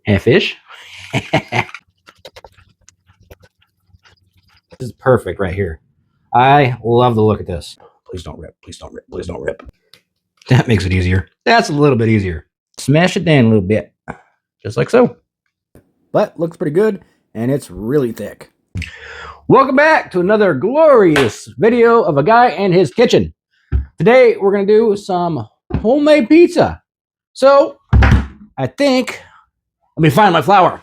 and fish. This is perfect right here. I love the look at this. Please don't rip. Please don't rip. Please don't rip. That makes it easier. That's a little bit easier. Smash it down a little bit. Just like so. But looks pretty good, and it's really thick. Welcome back to another glorious video of a guy and his kitchen. Today, we're going to do some homemade pizza. So, I think, let me find my flour.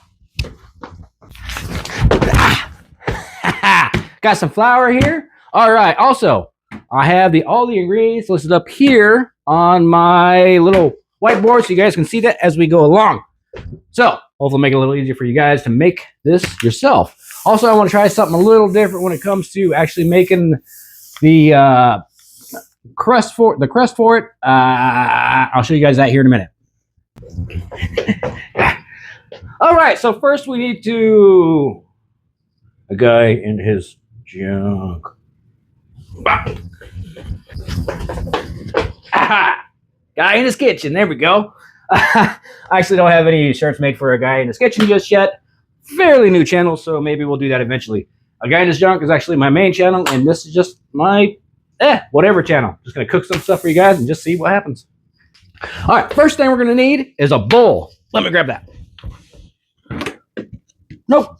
Got some flour here. All right. Also, I have all the ingredients listed up here on my little whiteboard so you guys can see that as we go along. So, hopefully make it a little easier for you guys to make this yourself. Also, I want to try something a little different when it comes to actually making the crust for it. I'll show you guys that here in a minute. All right. So first, we need to a guy in his junk. Aha! Guy in his kitchen. There we go. I actually don't have any shirts made for a guy in his kitchen just yet. Fairly new channel, so maybe we'll do that eventually. A guy in his junk is actually my main channel, and this is just my whatever channel. Just gonna cook some stuff for you guys and just see what happens. All right, first thing we're gonna need is a bowl. Let me grab that. Nope.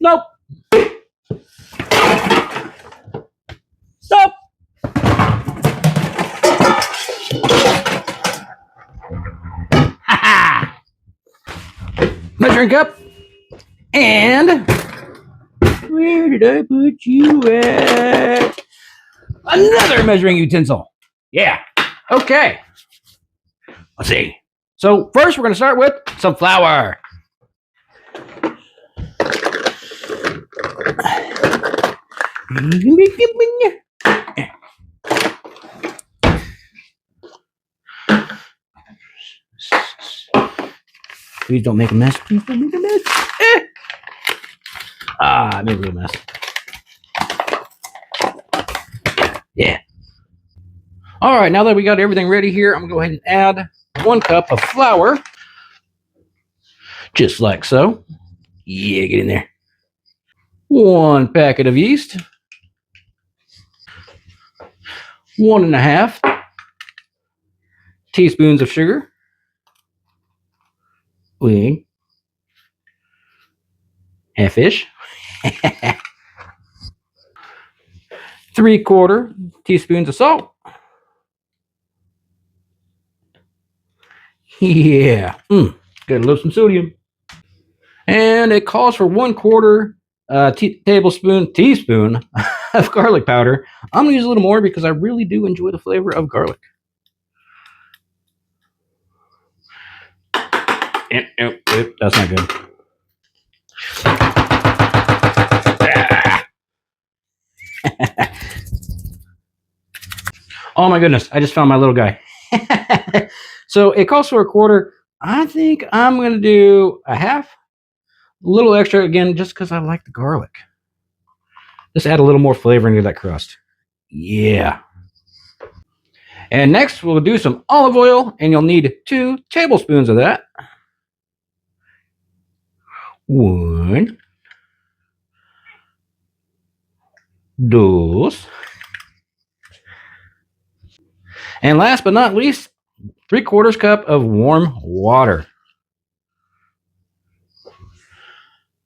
Nope. Nope. Measuring cup. And where did I put you at? Another measuring utensil. Yeah. Okay. Let's see. So first we're going to start with some flour. Please don't make a mess. Please don't make a mess. I made a little mess. Yeah. All right, now that we got everything ready here, I'm going to go ahead and add 1 cup of flour. Just like so. Yeah, get in there. 1 packet of yeast. 1.5 teaspoons of sugar. And fish. 3/4 teaspoons of salt. Yeah. Gotta love some sodium. And it calls for 1/4 teaspoon of garlic powder. I'm gonna use a little more because I really do enjoy the flavor of garlic. That's not good. Oh my goodness, I just found my little guy. So it calls for 1/4. I think I'm going to do 1/2. A little extra again, just because I like the garlic. Just add a little more flavor into that crust. Yeah. And next we'll do some olive oil, and you'll need 2 tablespoons of that. 1, 2, and last but not least, 3/4 cup of warm water.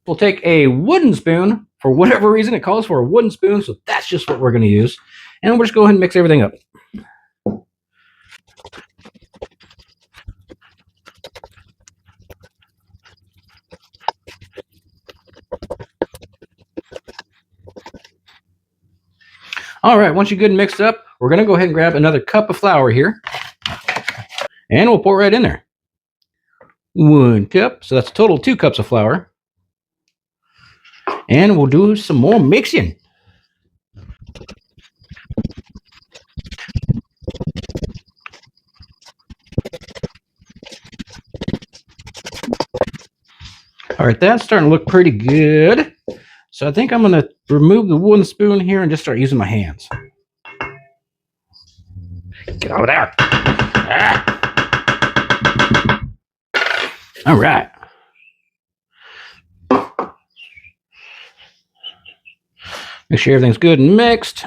We'll take a wooden spoon. For whatever reason, it calls for a wooden spoon, so that's just what we're going to use. And we'll just go ahead and mix everything up. All right, once you're good and mixed up, we're going to go ahead and grab another cup of flour here. And we'll pour it right in there. 1 cup, so that's a total of 2 cups of flour. And we'll do some more mixing. All right, that's starting to look pretty good. So I think I'm going to remove the wooden spoon here and just start using my hands. Get over there. Ah. All right. Make sure everything's good and mixed.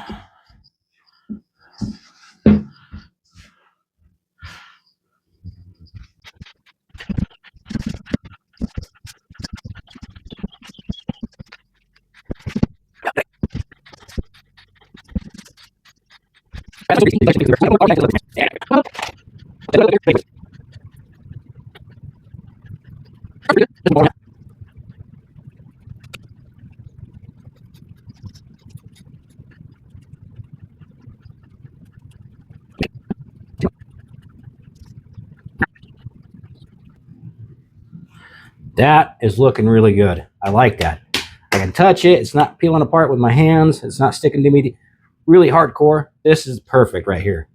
That is looking really good. I like that. I can touch it. It's not peeling apart with my hands. It's not sticking to me really hardcore. This is perfect right here.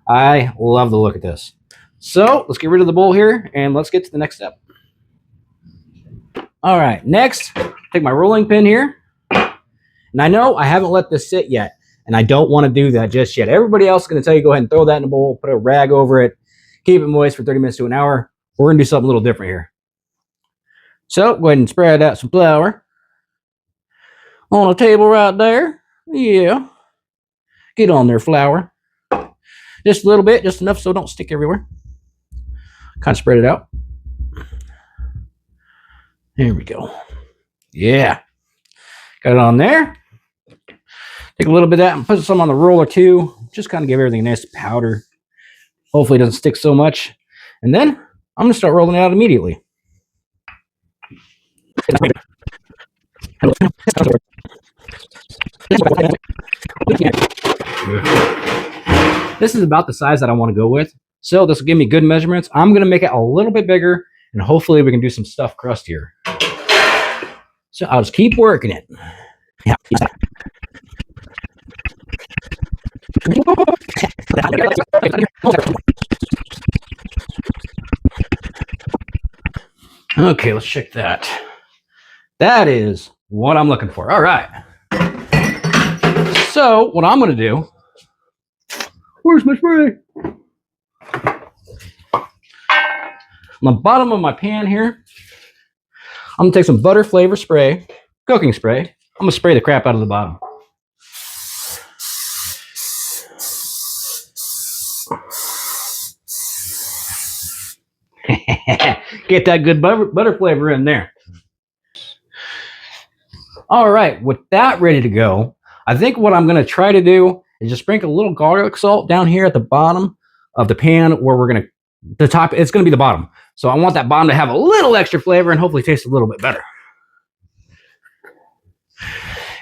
I love the look of this. So let's get rid of the bowl here and let's get to the next step. All right, next, take my rolling pin here. And I know I haven't let this sit yet, and I don't want to do that just yet. Everybody else is going to tell you go ahead and throw that in a bowl, put a rag over it, keep it moist for 30 minutes to an hour. We're going to do something a little different here. So go ahead and spread out some flour on the table right there. Yeah. Get on there, flour. Just a little bit, just enough so it don't stick everywhere. Kind of spread it out. There we go. Yeah. Got it on there. Take a little bit of that and put some on the roller too. Just kind of give everything a nice powder. Hopefully it doesn't stick so much. And then I'm going to start rolling it out immediately. This is about the size that I want to go with. So this will give me good measurements. I'm going to make it a little bit bigger and hopefully we can do some stuffed crust here. So I'll just keep working it. Yeah. Okay, let's check that. That is what I'm looking for. All right. So what I'm going to do, where's my spray? On the bottom of my pan here, I'm going to take some butter flavor spray, cooking spray. I'm going to spray the crap out of the bottom. Get that good butter flavor in there. All right, with that ready to go, I think what I'm going to try to do is just sprinkle a little garlic salt down here at the bottom of the pan where we're going to, the top, it's going to be the bottom. So I want that bottom to have a little extra flavor and hopefully taste a little bit better.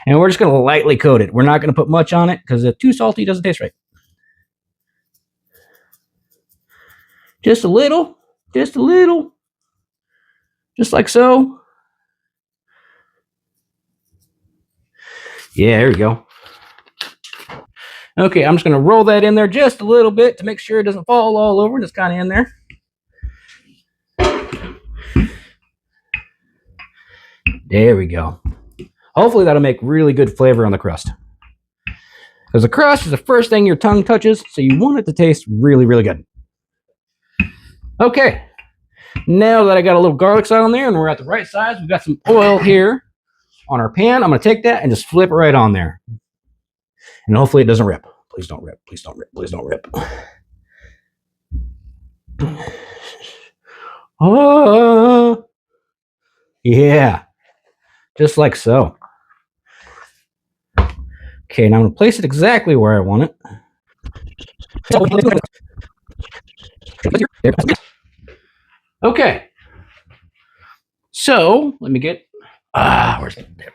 And we're just going to lightly coat it. We're not going to put much on it because it's too salty, doesn't taste right. Just a little, just a little, just like so. Yeah, there we go. Okay, I'm just going to roll that in there just a little bit to make sure it doesn't fall all over. Just kind of in there. There we go. Hopefully that'll make really good flavor on the crust. Because the crust is the first thing your tongue touches, so you want it to taste really, really good. Okay, now that I got a little garlic salt on there and we're at the right size, we've got some oil here on our pan. I'm going to take that and just flip it right on there. And hopefully it doesn't rip. Please don't rip. Please don't rip. Please don't rip. Oh, yeah. Just like so. Okay, now I'm going to place it exactly where I want it. Okay. So, let me get... where's it? There.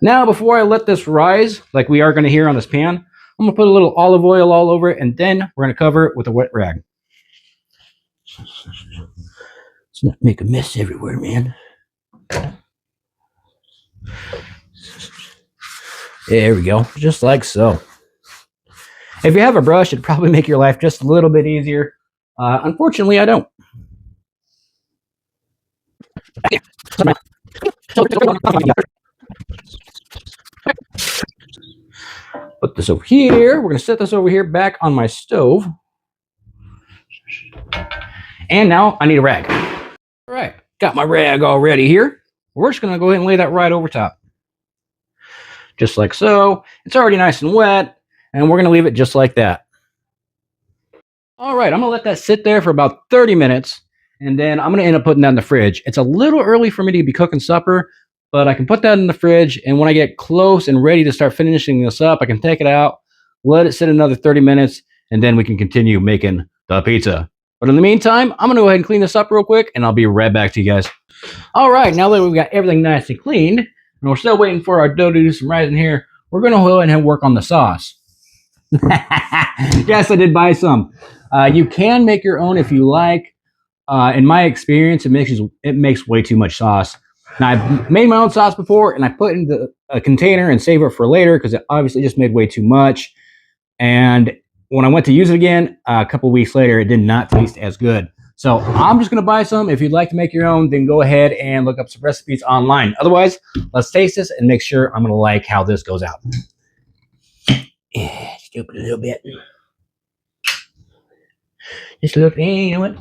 Now, before I let this rise, like we are going to hear on this pan, I'm going to put a little olive oil all over it, and then we're going to cover it with a wet rag. Let's not make a mess everywhere, man. There we go, just like so. If you have a brush, it'd probably make your life just a little bit easier. Unfortunately, I don't. Put this over here. We're going to set this over here back on my stove. And now I need a rag. All right, got my rag all ready here. We're just gonna go ahead and lay that right over top. Just like so. It's already nice and wet, and we're gonna leave it just like that. All right, I'm gonna let that sit there for about 30 minutes, and then I'm gonna end up putting that in the fridge. It's a little early for me to be cooking supper, but I can put that in the fridge, and when I get close and ready to start finishing this up, I can take it out, let it sit another 30 minutes, and then we can continue making the pizza. But in the meantime, I'm gonna go ahead and clean this up real quick, and I'll be right back to you guys. All right, now that we've got everything nice and cleaned, and we're still waiting for our dough to do some rising here, we're gonna go ahead and work on the sauce. Yes, I did buy some. You can make your own if you like. In my experience, it makes way too much sauce. Now, I've made my own sauce before, and I put it into a container and save it for later because it obviously just made way too much. And when I went to use it again, a couple weeks later, it did not taste as good. So I'm just going to buy some. If you'd like to make your own, then go ahead and look up some recipes online. Otherwise, let's taste this and make sure I'm going to like how this goes out. Yeah, scoop it a little bit. Just look, hey, you know what?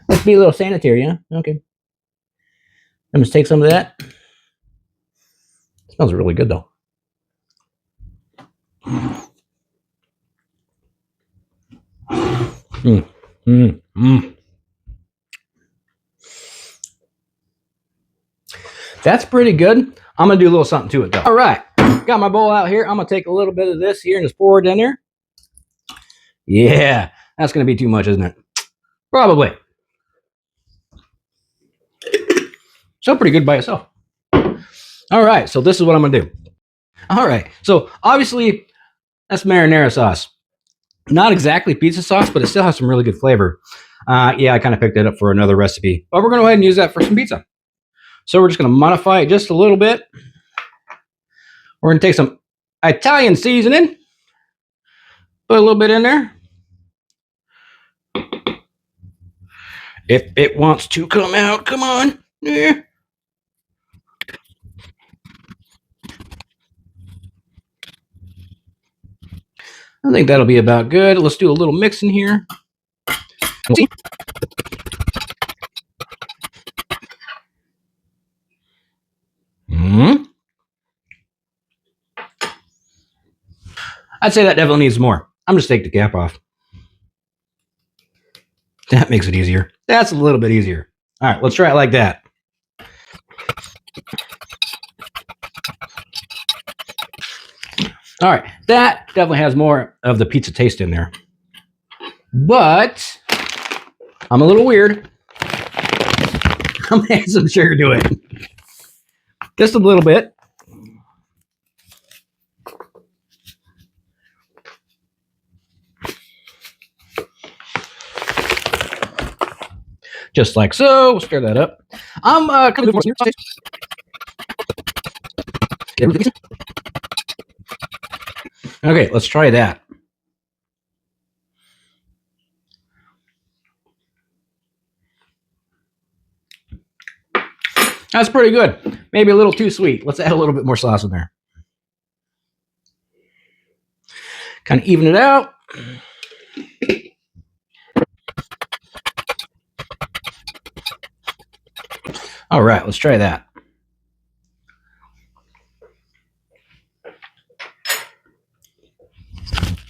Let's be a little sanitary, huh? Okay. I'm just take some of that. It smells really good though. Mm, mm, mm. That's pretty good. I'm gonna do a little something to it though. All right, got my bowl out here. I'm gonna take a little bit of this here and just pour it in there. Yeah, that's gonna be too much, isn't it? Probably. So pretty good by itself. All right, so this is what I'm gonna do. All right, so obviously that's marinara sauce. Not exactly pizza sauce, but it still has some really good flavor. Yeah, I kind of picked that up for another recipe, but we're gonna go ahead and use that for some pizza. So we're just gonna modify it just a little bit. We're gonna take some Italian seasoning, put a little bit in there. If it wants to come out, come on. Yeah. I think that'll be about good. Let's do a little mixing here. We'll see. I'd say that definitely needs more. I'm just take the cap off. That makes it easier. That's a little bit easier. All right, let's try it like that. All right, that definitely has more of the pizza taste in there. But I'm a little weird. I'm gonna add some sugar to it. Just a little bit. Just like so. We'll stir that up. I'm kind of more. Okay, let's try that. That's pretty good. Maybe a little too sweet. Let's add a little bit more sauce in there. Kind of even it out. All right, let's try that.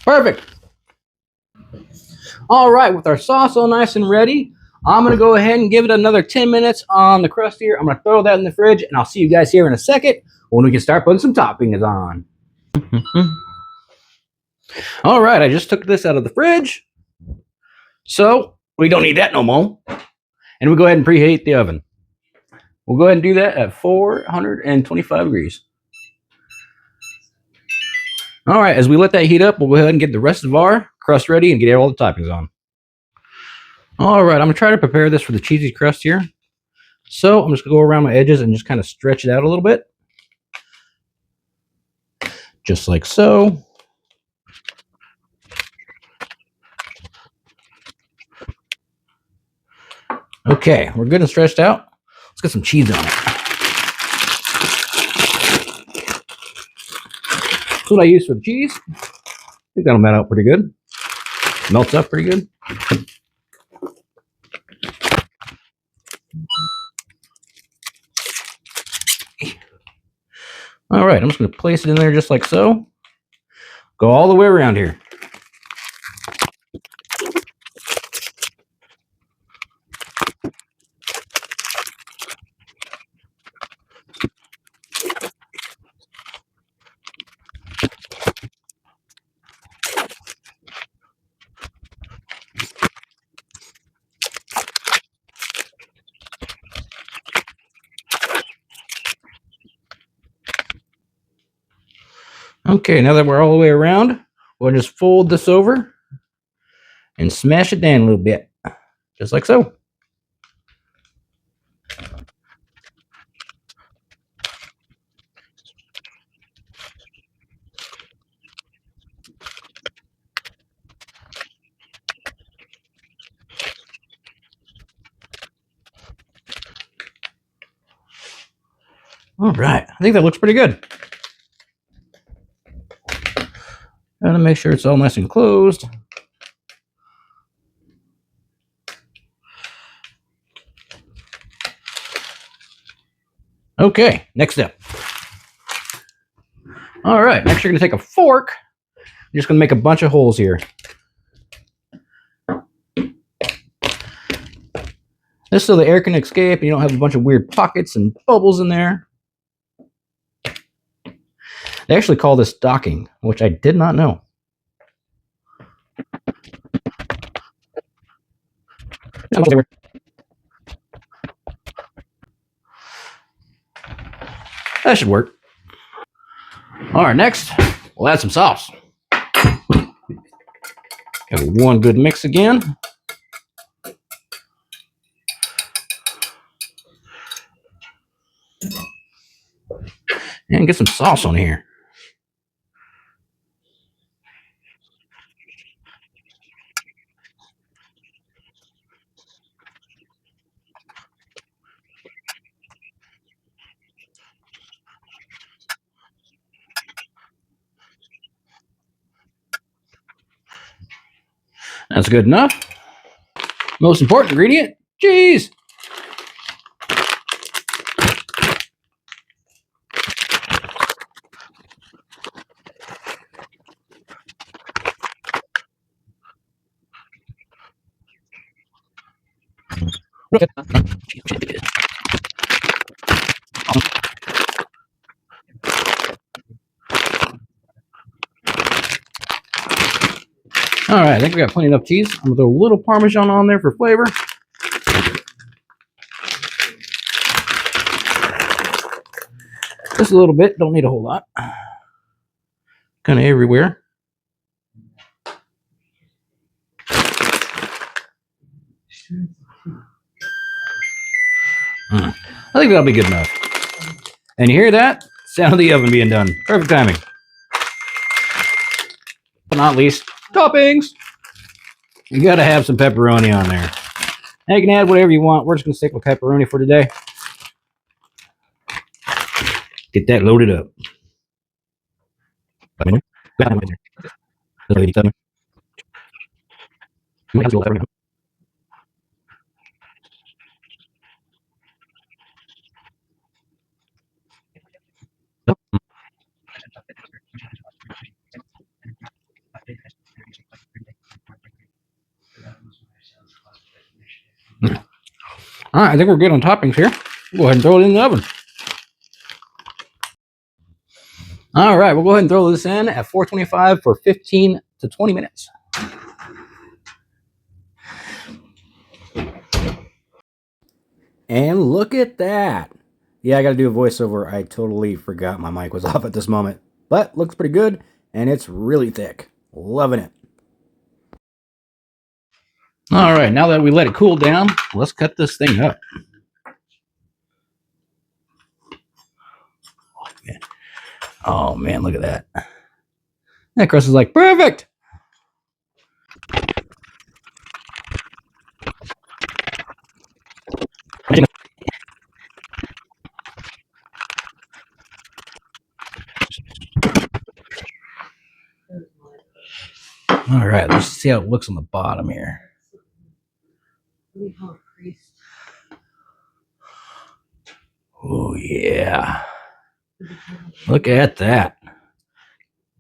Perfect. All right, with our sauce all nice and ready, I'm going to go ahead and give it another 10 minutes on the crust here. I'm going to throw that in the fridge, and I'll see you guys here in a second when we can start putting some toppings on. All right, I just took this out of the fridge, so we don't need that no more. And we'll go ahead and preheat the oven. We'll go ahead and do that at 425 degrees. All right, as we let that heat up, we'll go ahead and get the rest of our crust ready and get all the toppings on. All right, I'm going to try to prepare this for the cheesy crust here. So I'm just going to go around my edges and just kind of stretch it out a little bit. Just like so. Okay, we're good and stretched out. Let's get some cheese on it. That's what I use for the cheese. I think that'll mat out pretty good. Melts up pretty good. All right, I'm just going to place it in there just like so. Go all the way around here. Okay, now that we're all the way around, we'll just fold this over and smash it down a little bit, just like so. All right, I think that looks pretty good. Gotta make sure it's all nice and closed. Okay, next step. All right, next you're gonna take a fork. You're just gonna make a bunch of holes here. This so the air can escape and you don't have a bunch of weird pockets and bubbles in there. They actually call this docking, which I did not know. That should work. All right, next, we'll add some sauce. Have one good mix again. And get some sauce on here. That's good enough. Most important ingredient, cheese. All right, I think we got plenty enough cheese. I'm gonna throw a little Parmesan on there for flavor. Just a little bit, don't need a whole lot. Kind of everywhere. I think that'll be good enough. And you hear that? Sound of the oven being done. Perfect timing. But not least, toppings. You gotta have some pepperoni on there. Now you can add whatever you want. We're just gonna stick with pepperoni for today. Get that loaded up. All right, I think we're good on toppings here. Go ahead and throw it in the oven. All right, we'll go ahead and throw this in at 425 for 15 to 20 minutes. And look at that. Yeah, I got to do a voiceover. I totally forgot my mic was off at this moment. But looks pretty good, and it's really thick. Loving it. All right, now that we let it cool down, let's cut this thing up. Oh, man, look at that. That crust is like, perfect. All right, let's see how it looks on the bottom here. Oh, yeah. Look at that.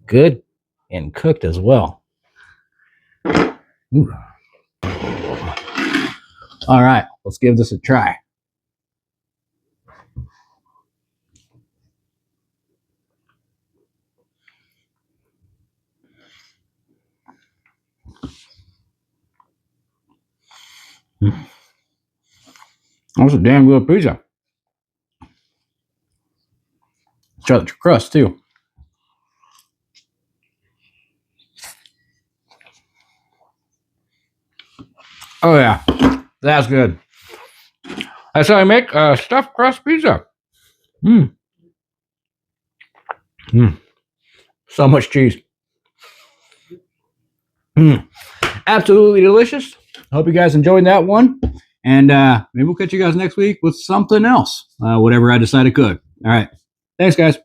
Good and cooked as well. Ooh. All right, let's give this a try. That's a damn good pizza. Try the crust too. Oh yeah, that's good. That's how I make stuffed crust pizza. Mmm. Mmm. So much cheese. Mmm. Absolutely delicious. Hope you guys enjoyed that one. And maybe we'll catch you guys next week with something else. Whatever I decide to cook. All right. Thanks, guys.